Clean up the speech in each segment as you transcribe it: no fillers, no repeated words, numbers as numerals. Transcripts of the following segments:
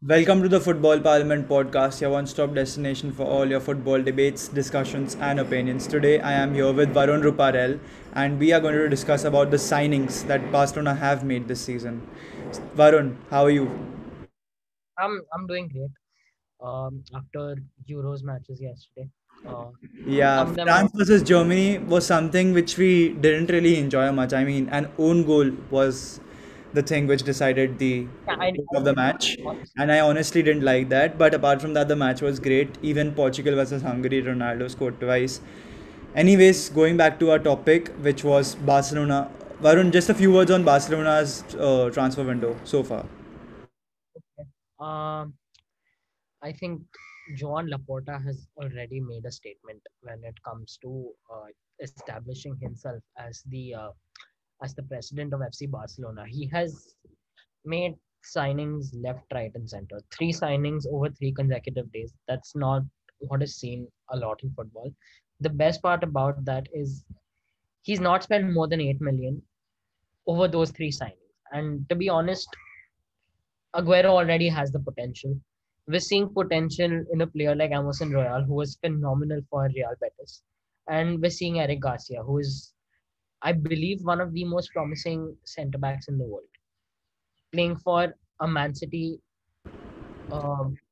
Welcome to the Football Parliament podcast, your one stop destination for all your football debates, discussions, and opinions. Today, I am here with Varun Ruparel, and we are going to discuss about the signings that Barcelona have made this season. Varun, how are you? I'm doing great. After Euros matches yesterday, Yeah, some of them were France versus Germany was something which we didn't really enjoy much. I mean, an own goal was the thing which decided the yeah, fate I of the did match, honestly. and I honestly didn't like that. But apart from that, the match was great. Even Portugal versus Hungary, Ronaldo scored twice. Anyways, going back to our topic, which was Barcelona. Varun, just a few words on Barcelona's transfer window so far. Um, I think Joan Laporta has already made a statement when it comes to establishing himself as the president of FC Barcelona. He has made signings left, right, and center. Three signings over three consecutive days. That's not what is seen a lot in football. The best part about that is he's not spent more than 8 million over those three signings. And to be honest, Aguero already has the potential. We're seeing potential in a player like Emerson Royal, who was phenomenal for Real Betis. And we're seeing Eric Garcia, who is, I believe, one of the most promising centre backs in the world, playing for a Man City.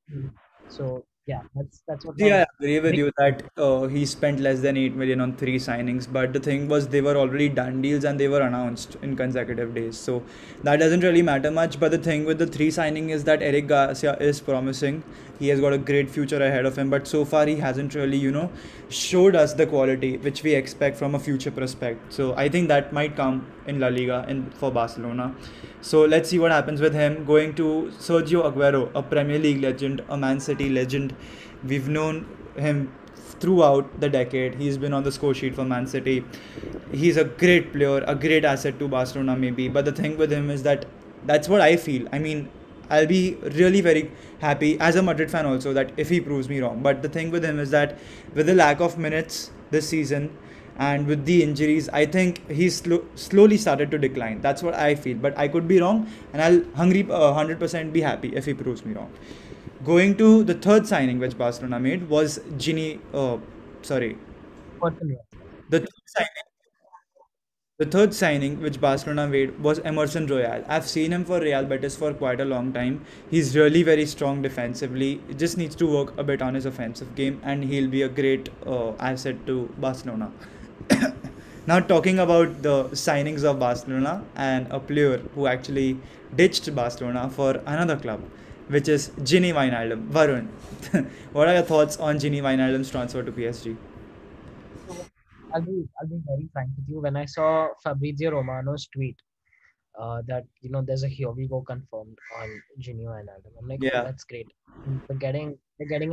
Team. So yeah, that's what See, my I agree with big. you that he spent less than 8 million on three signings, but the thing was they were already done deals and they were announced in consecutive days. So that doesn't really matter much. But the thing with the three signing is that Eric Garcia is promising. He has got a great future ahead of him, but so far he hasn't really, showed us the quality which we expect from a future prospect. So I think that might come in La Liga in for Barcelona. So let's see what happens with him. Going to Sergio Aguero, a Premier League legend, a Man City legend. We've known him throughout the decade. He's been on the score sheet for Man City. He's a great player, a great asset to Barcelona, maybe. But the thing with him is that that's what I feel. I mean, I'll be really very happy as a Madrid fan also that if he proves me wrong. But the thing with him is that with the lack of minutes this season and with the injuries, I think he's slowly started to decline. That's what I feel. But I could be wrong, and I'll 100% be happy if he proves me wrong. Going to the third signing which Barcelona made was Gini. Sorry, Personally. the third signing. The third signing which Barcelona made was Emerson Royal. I've seen him for Real Betis for quite a long time. He's really very strong defensively. He just needs to work a bit on his offensive game, and he'll be a great asset to Barcelona. Now, talking about the signings of Barcelona and a player who actually ditched Barcelona for another club, which is Gini Wijnaldum. Varun, what are your thoughts on Gini Wijnaldum's transfer to PSG? So I'll be very frank with you. When I saw Fabrizio Romano's tweet that there's a here we go confirmed on Gini and Adam. I'm like, oh, Yeah, that's great. They're getting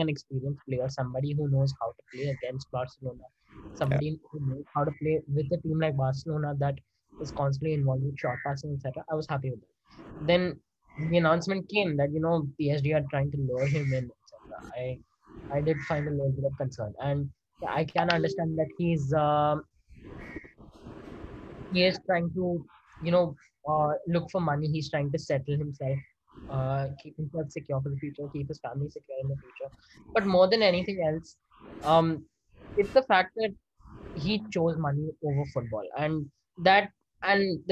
an experienced player, somebody who knows how to play against Barcelona, yeah. somebody who knows how to play with a team like Barcelona that is constantly involved with short passing, etc. I was happy with that. Then the announcement came that PSG are trying to lure him in, etc. I did find a little bit of concern, and yeah, I can understand that he is trying to look for money. He's trying to settle himself, keep himself secure for the future, keep his family secure in the future. But more than anything else, um it's the fact that he chose money over football, and the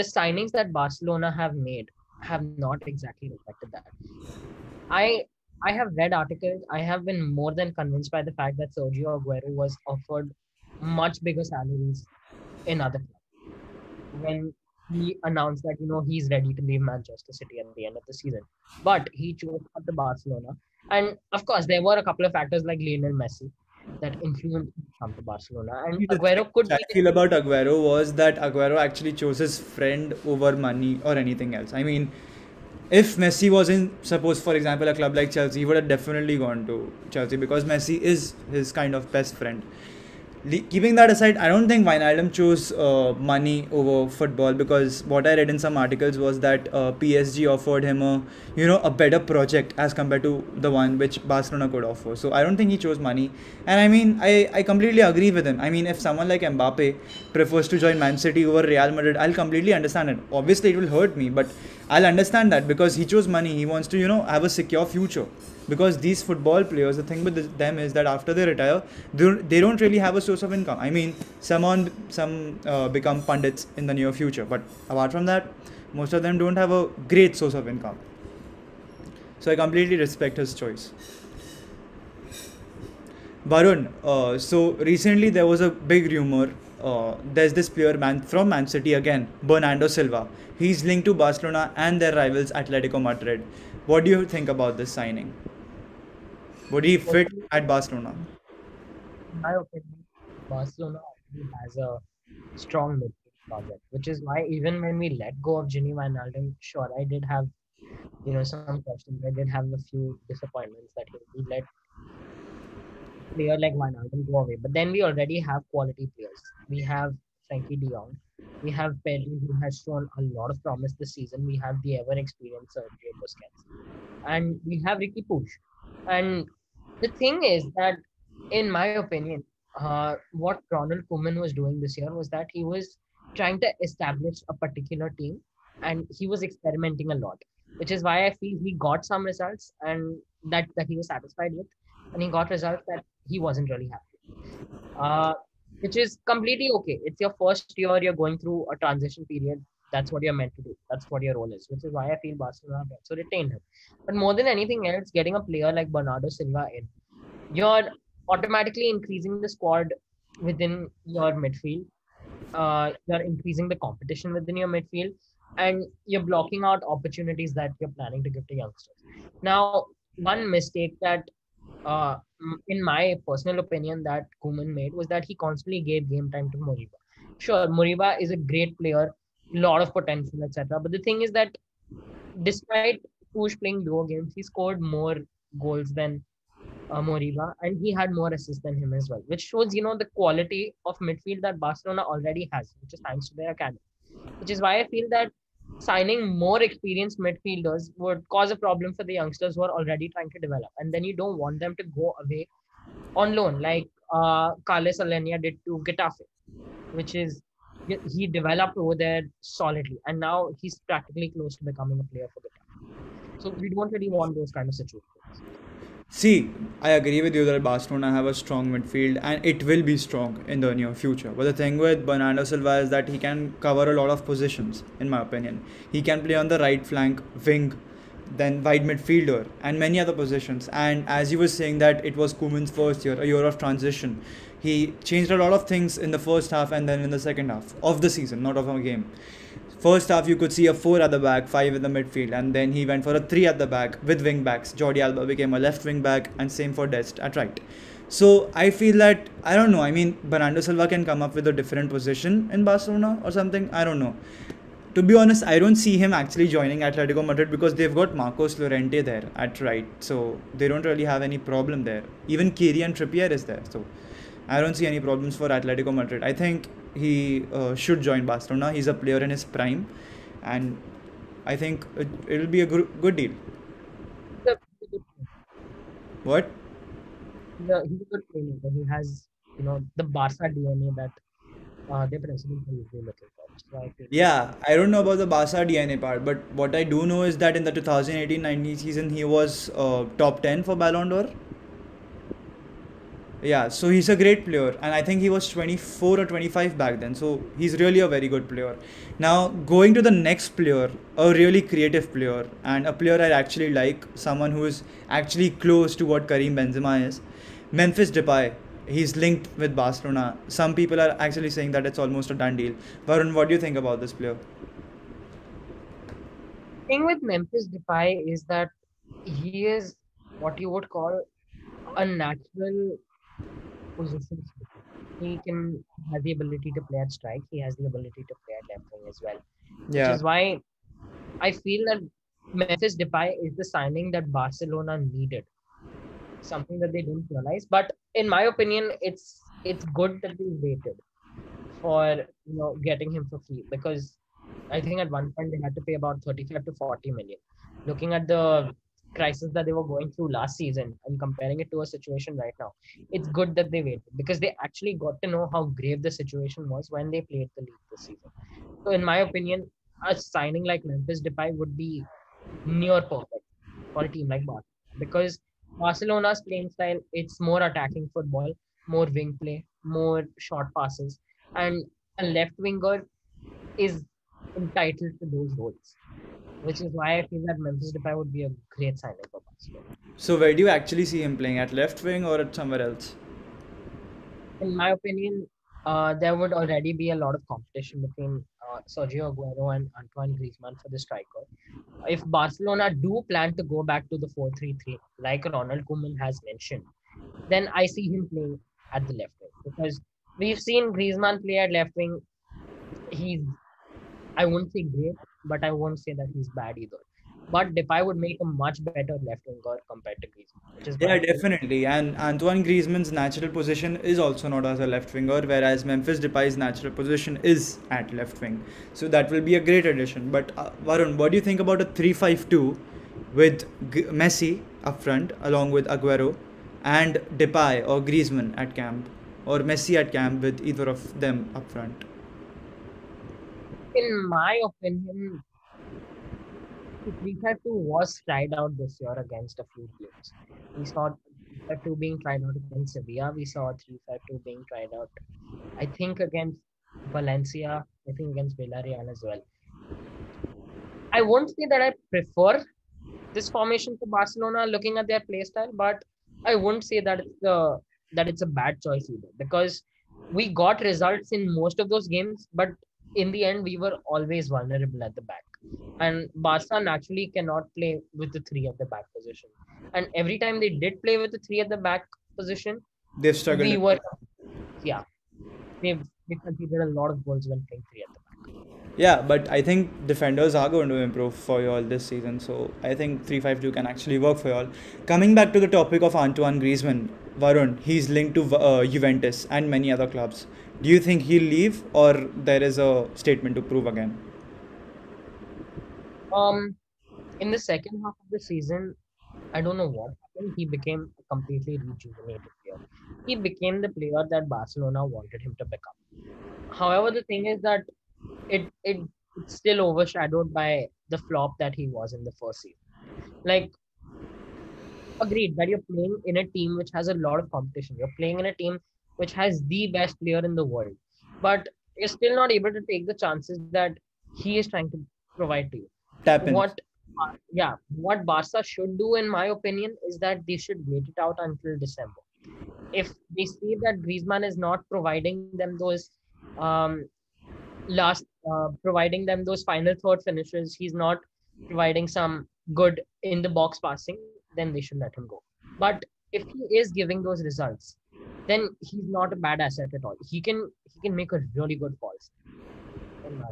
signings that Barcelona have made have not exactly reflected that. I i have read articles. I have been more than convinced by the fact that Sergio Aguero was offered much bigger salaries in other when he announced that he's ready to leave Manchester City at the end of the season. But he chose to come to Barcelona, and of course there were a couple of factors like Lionel Messi that influenced him to come to Barcelona, and See, the thing Aguero which could I be the feel about Aguero was that Aguero actually chose his friend over money or anything else. I mean, if Messi was in, suppose for example, a club like Chelsea, he would have definitely gone to Chelsea because Messi is his kind of best friend. Keeping that aside, I don't think Wijnaldum chose money over football, because what I read in some articles was that PSG offered him a better project as compared to the one which Barcelona could offer. So I don't think he chose money. And I mean, I completely agree with him. I mean, if someone like Mbappe prefers to join Man City over Real Madrid, I'll completely understand it. Obviously, it will hurt me, but I'll understand that because he chose money. He wants to have a secure future, because these football players, the thing with them is that after they retire, they don't really have a source of income. I mean, some become pundits in the near future, but apart from that, most of them don't have a great source of income. So I completely respect his choice. Varun, so recently there was a big rumor. There's this player from Man City again, Bernardo Silva. He's linked to Barcelona and their rivals Atletico Madrid. What do you think about this signing? Would he fit Personally, at Barcelona? in my opinion, Barcelona already has a strong midfield project, which is why even when we let go of Gini Wijnaldum, sure, I did have some questions. I did have a few disappointments that we let player like Wijnaldum go away. But then we already have quality players. We have Frankie De Jong. We have Pedri, who has shown a lot of promise this season. We have the ever experienced Sergio Busquets, and we have Ricky Puig. And the thing is that, in my opinion, what Ronald Koeman was doing this year was that he was trying to establish a particular team, and he was experimenting a lot, which is why I feel he got some results and that he was satisfied with, and he got results that he wasn't really happy. Uh, which is completely okay. It's your first year, you're going through a transition period. That's what you're meant to do. That's what your role is, which is why I feel Barcelona also retained him. But more than anything else, getting a player like Bernardo Silva in, you're automatically increasing the squad within your midfield. You're increasing the competition within your midfield, and you're blocking out opportunities that you're planning to give to youngsters. Now, one mistake that, in my personal opinion, that Koeman made was that he constantly gave game time to Moriba. Sure, Moriba is a great player, lot of potential, etc. But the thing is that despite Push playing lower games, he scored more goals than Moriba, and he had more assists than him as well, which shows the quality of midfield that Barcelona already has, which is thanks to their academy. Which is why I feel that signing more experienced midfielders would cause a problem for the youngsters who are already trying to develop, and then you don't want them to go away on loan like Carles Alenia did to Getafe, which is he developed over there solidly, and now he's practically close to becoming a player for Getafe. So we don't really want those kind of situations. See, I agree with you that Barcelona have a strong midfield and it will be strong in the near future. But the thing with Bernardo Silva is that he can cover a lot of positions, in my opinion. He can play on the right flank, wing, then wide midfielder, and many other positions. And as you were saying that it was Koeman's first year, a year of transition. He changed a lot of things in the first half and then in the second half of the season, not of a game. First half, you could see a 4 at the back, 5 in the midfield, and then he went for a 3 at the back with wing backs. Jordi Alba became a left wing back, and same for Dest at right. So I feel that, I don't know. I mean, Bernardo Silva can come up with a different position in Barcelona or something. I don't know. To be honest, I don't see him actually joining Atletico Madrid because they've got Marcos Llorente there at right, so they don't really have any problem there. Even Kylian Trippier is there, so I don't see any problems for Atletico Madrid. I think he should join Barcelona. He's a player in his prime, and I think it'll be a good deal. He's a good player. What? He's a good playmaker. He has the Barca DNA that their president is usually looking for. So I feel Yeah, I don't know about the Barca DNA part, but what I do know is that in the 2018-19 season, he was top 10 for Ballon d'Or. Yeah, so he's a great player, and I think he was 24 or 25 back then. So he's really a very good player. Now, going to the next player, a really creative player, and a player I actually like, someone who is actually close to what Karim Benzema is, Memphis Depay. He's linked with Barcelona. Some people are actually saying that it's almost a done deal. Varun, what do you think about this player? thing with Memphis Depay is that he is what you would call a natural position switcher. He has the ability to play at strike. He has the ability to play at left wing as well, which Yeah. is why I feel that Memphis Depay is the signing that Barcelona needed. Something that they didn't realize, but in my opinion, it's it's good that they waited for getting him for free, because I think at one point they had to pay about 35 to 40 million. Looking at the crisis that they were going through last season and comparing it to a situation right now, it's good that they waited because they actually got to know how grave the situation was when they played the league this season. So, in my opinion, a signing like Memphis Depay would be near perfect for a team like Barcelona, because Barcelona's playing style, it's more attacking football, more wing play, more short passes, and a left winger is entitled to those roles, which is why I feel that Memphis Depay would be a great signing for Barcelona. So where do you actually see him playing, at left wing or at somewhere else? In my opinion, there would already be a lot of competition between Sergio Aguero and Antoine Griezmann for the striker. If Barcelona do plan to go back to the 4-3-3, like Ronald Koeman has mentioned, then I see him playing at the left wing, because we've seen Griezmann play at left wing. He's, I wouldn't say great, but I won't say that he's bad either. But Depay would make a much better left winger compared to Griezmann, which is why Yeah, I feel. definitely. And Antoine Griezmann's natural position is also not as a left winger, whereas Memphis Depay's natural position is at left wing. So that will be a great addition. But Varun, what do you think about a 3-5-2 with Messi up front along with Aguero and Depay or Griezmann at camp, or Messi at camp with either of them up front? In my opinion, the 3-5-2 was tried out this year against a few teams. We saw 3-5-2 being tried out against Sevilla. We saw 3-5-2 being tried out, I think, against Valencia. I think against Villarreal as well. I won't say that I prefer this formation for Barcelona looking at their play style, but I won't say that it's a bad choice either, because we got results in most of those games, but in the end we were always vulnerable at the back. And Barca naturally cannot play with the three at the back position. And every time they did play with the three at the back position, They've struggled. we were, yeah, they conceded a lot of goals when playing three at the back. Yeah, but I think defenders are going to improve for you all this season. So I think 3-5-2 can actually work for you all. Coming back to the topic of Antoine Griezmann, Varun, he's linked to Juventus and many other clubs. Do you think he'll leave, or there is a statement to prove again? Um, in the second half of the season, I don't know what happened. He became a completely rejuvenated player. He became the player that Barcelona wanted him to become. However, the thing is that it's still overshadowed by the flop that he was in the first season. Like, agreed that you're playing in a team which has a lot of competition. You're playing in a team which has the best player in the world, but you're still not able to take the chances that he is trying to provide to you. Tap in. What Barca should do, in my opinion, is that they should wait it out until December. If they see that Griezmann is not providing them those um, providing them those final third finishes, he's not providing some good in the box passing, then they should let him go. But if he is giving those results, then he's not a bad asset at all. He can make a really good false. In my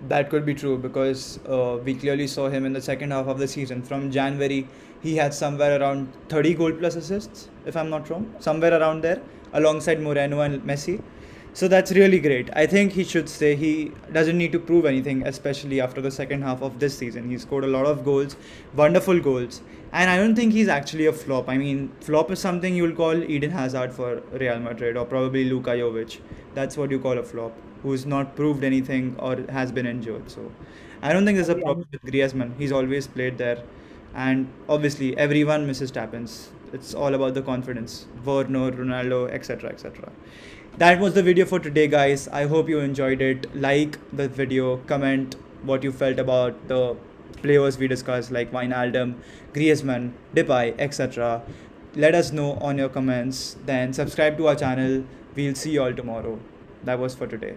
That could be true because we clearly saw him in the second half of the season. From January, he had somewhere around 30 goal plus assists, if I'm not wrong, somewhere around there, alongside Moreno and Messi. So that's really great. I think he should stay. He doesn't need to prove anything, especially after the second half of this season. He scored a lot of goals, wonderful goals. And I don't think he's actually a flop. I mean, flop is something you'll call Eden Hazard for Real Madrid, or probably Luka Jovic. That's what you call a flop, who's not proved anything or has been injured. So I don't think there's a opinion. problem with Griezmann. He's always played there. And obviously, everyone misses tap-ins. It's all about the confidence. Werner, Ronaldo, etc., etc. That was the video for today, guys. I hope you enjoyed it. Like the video, comment what you felt about the players we discussed, like Wijnaldum, Griezmann, Depay, etc. Let us know on your comments. Then subscribe to our channel. We'll see you all tomorrow. That was for today.